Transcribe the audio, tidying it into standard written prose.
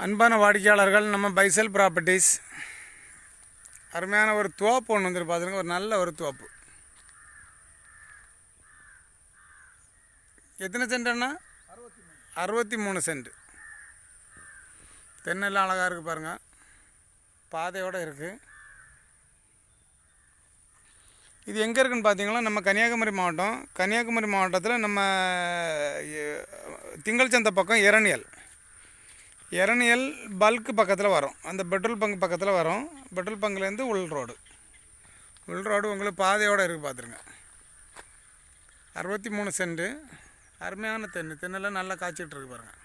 அன்பான வாடிக்கையாளர்கள், நம்ம பைசல் ப்ராப்பர்ட்டிஸ் அருமையான ஒரு தோப்பு ஒன்று வந்துட்டு பார்த்துருங்க. ஒரு நல்ல ஒரு தோப்பு. எத்தனை சென்ட்னா? 63 சென்ட். தென்னெல்லாம் அழகாக இருக்குது பாருங்கள். பாதையோடு இருக்குது. இது எங்கே இருக்குதுன்னு பார்த்தீங்கன்னா, நம்ம கன்னியாகுமரி மாவட்டம். கன்னியாகுமரி மாவட்டத்தில் நம்ம திங்கள் சந்தை பக்கம் இரணியல் பல்க்கு பக்கத்தில் வரும். அந்த பெட்ரோல் பங்க் பக்கத்தில் வரும். பெட்ரோல் பங்க்லேருந்து உள் ரோடு உங்களுக்கு பாதையோடு இருக்குது பார்த்துருங்க. 63 சென்ட். அருமையான தென்னெல்லாம் நல்லா காய்ச்சிட்டு இருக்கு பாருங்கள்.